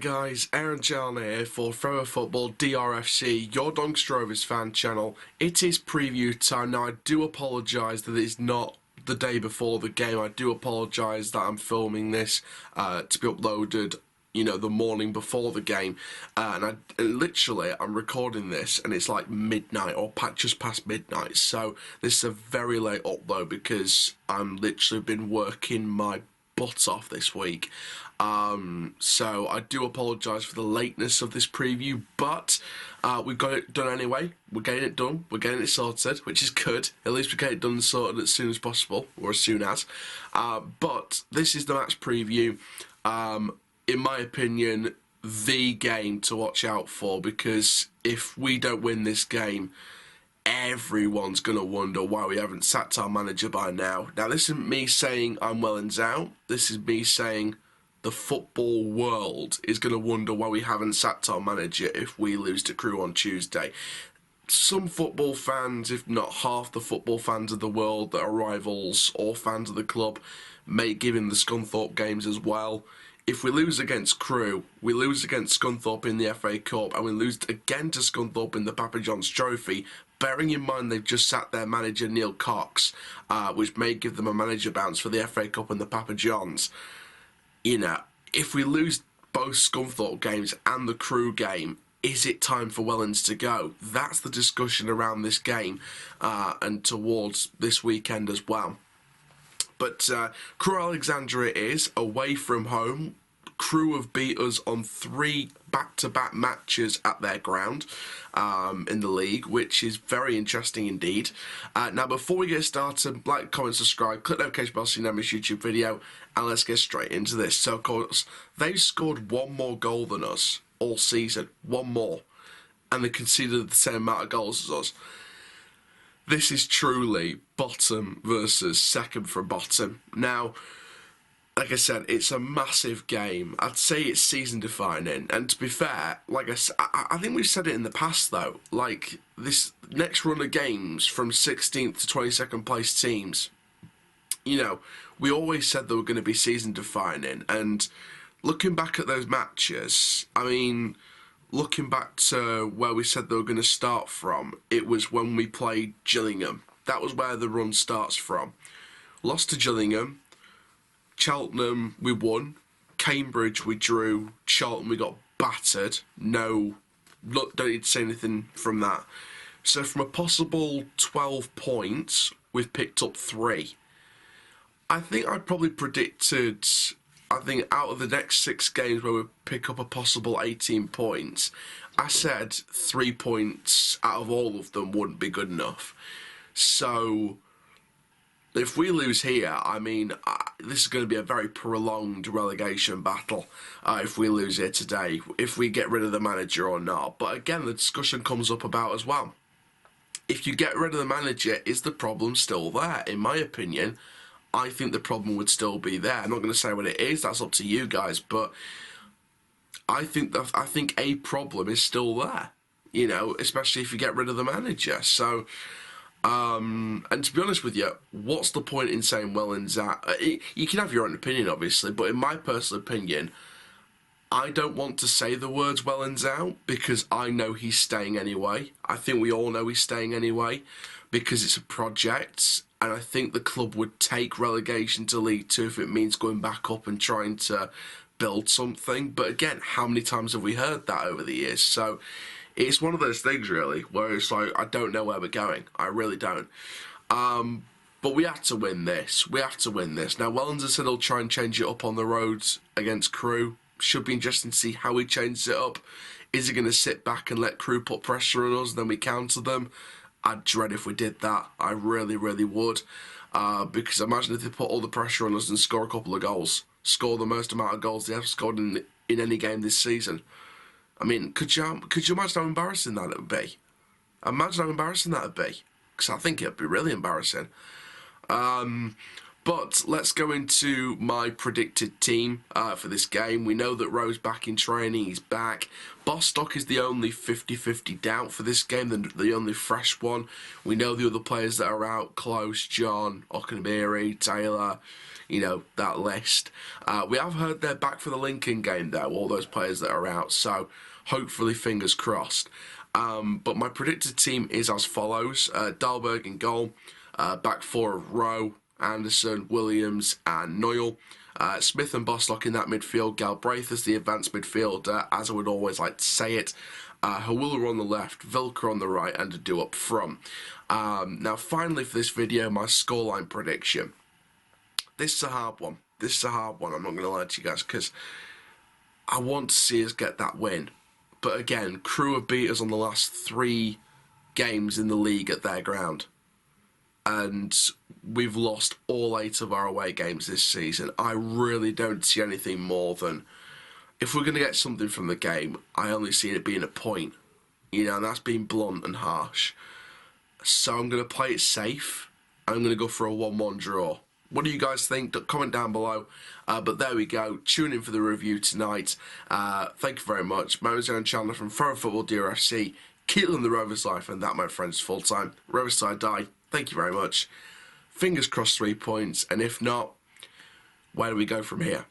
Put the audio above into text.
guys, Artell here for Forever Football DRFC, your Doncaster Rovers fan channel. It is preview time. Now, I do apologise that it's not the day before the game. I do apologise that I'm filming this to be uploaded, the morning before the game. And I'm recording this and it's like midnight or just past midnight. So this is a very late upload because I'm literally been working my butt off this week. So I do apologise for the lateness of this preview, but we've got it done anyway. We're getting it done. We're getting it sorted, which is good. At least we get it done and sorted as soon as possible, or as soon as. But this is the match preview. In my opinion, the game to watch out for, because if we don't win this game, everyone's going to wonder why we haven't sacked our manager by now. Now, this isn't me saying I'm Wellens out. This is me saying the football world is going to wonder why we haven't sacked our manager if we lose to Crewe on Tuesday. Some football fans, if not half the football fans of the world that are rivals or fans of the club, may give him the Scunthorpe games as well. If we lose against Crewe, we lose against Scunthorpe in the FA Cup, and we lose again to Scunthorpe in the Papa John's Trophy, bearing in mind they've just sacked their manager Neil Cox, which may give them a manager bounce for the FA Cup and the Papa John's. If we lose both Scunthorpe games and the Crewe game, is it time for Wellens to go? That's the discussion around this game and towards this weekend as well. But Crewe Alexandra it is, away from home. Crewe have beat us on 3 back-to-back matches at their ground in the league, which is very interesting indeed. Now, before we get started, like, comment, subscribe, click the notification bell so you never miss a YouTube video, and let's get straight into this. So, of course, they've scored one more goal than us all season, one more, and they conceded the same amount of goals as us. This is truly bottom versus second from bottom. Now, like I said, it's a massive game. I'd say it's season defining. And to be fair, like I think we've said it in the past though, like this next run of games from 16th to 22nd place teams, we always said they were going to be season defining. And looking back at those matches, looking back to where we said they were going to start from, it was when we played Gillingham. That was where the run starts from. Lost to Gillingham. Cheltenham, we won. Cambridge, we drew. Charlton, we got battered. No, don't need to say anything from that. So from a possible 12 points, we've picked up 3. I think I'd probably predicted, out of the next 6 games where we pick up a possible 18 points, I said 3 points out of all of them wouldn't be good enough. So if we lose here, this is going to be a very prolonged relegation battle if we lose here today, if we get rid of the manager or not. But again, the discussion comes up about as well. If you get rid of the manager, is the problem still there? In my opinion, I think the problem would still be there. I'm not going to say what it is, that's up to you guys, but I think a problem is still there, especially if you get rid of the manager. So, and to be honest with you, what's the point in saying Wellens out? You can have your own opinion, obviously, but in my personal opinion, I don't want to say the words Wellens out because I know he's staying anyway. I think we all know he's staying anyway because it's a project, and I think the club would take relegation to League 2 if it means going back up and trying to build something. But again, how many times have we heard that over the years? So it's one of those things, really, where it's like, I don't know where we're going. I really don't. But we have to win this. We have to win this. Now, Wellens has said he'll try and change it up on the road against Crewe. Should be interesting to see how he changes it up. Is he going to sit back and let Crewe put pressure on us and then we counter them? I'd dread if we did that. I really, really would. Because imagine if they put all the pressure on us and score a couple of goals. Score the most amount of goals they have scored in any game this season. Could you imagine how embarrassing that would be? Imagine how embarrassing that would be. Because I think it would be really embarrassing. But let's go into my predicted team for this game. We know that Rowe's back in training, he's back. Bostock is the only 50-50 doubt for this game, the only fresh one. We know the other players that are out, Close, John, Okanabiri, Taylor, you know, that list. We have heard they're back for the Lincoln game though, all those players that are out, so hopefully fingers crossed. But my predicted team is as follows. Dahlberg in goal, back four of Rowe, Anderson, Williams and Noyle. Smith and Bostock in that midfield. Galbraith as the advanced midfielder, as I would always like to say it. Hawula on the left, Vilker on the right, and Adu up front. Now finally for this video, my scoreline prediction. This is a hard one. I'm not going to lie to you guys, because I want to see us get that win. But again, Crewe have beat us on the last 3 games in the league at their ground. And we've lost all 8 of our away games this season. I really don't see anything more than, if we're going to get something from the game, I only see it being a point. You know, and that's being blunt and harsh. So I'm going to play it safe. I'm going to go for a 1-1 draw. What do you guys think? Comment down below. But there we go. Tune in for the review tonight. Thank you very much. My name is Aaron Chandler from Throw Football DRFC. Keep living the Rovers life, and that, my friends, full time. Rovers side die. Thank you very much. Fingers crossed 3 points, and if not, where do we go from here?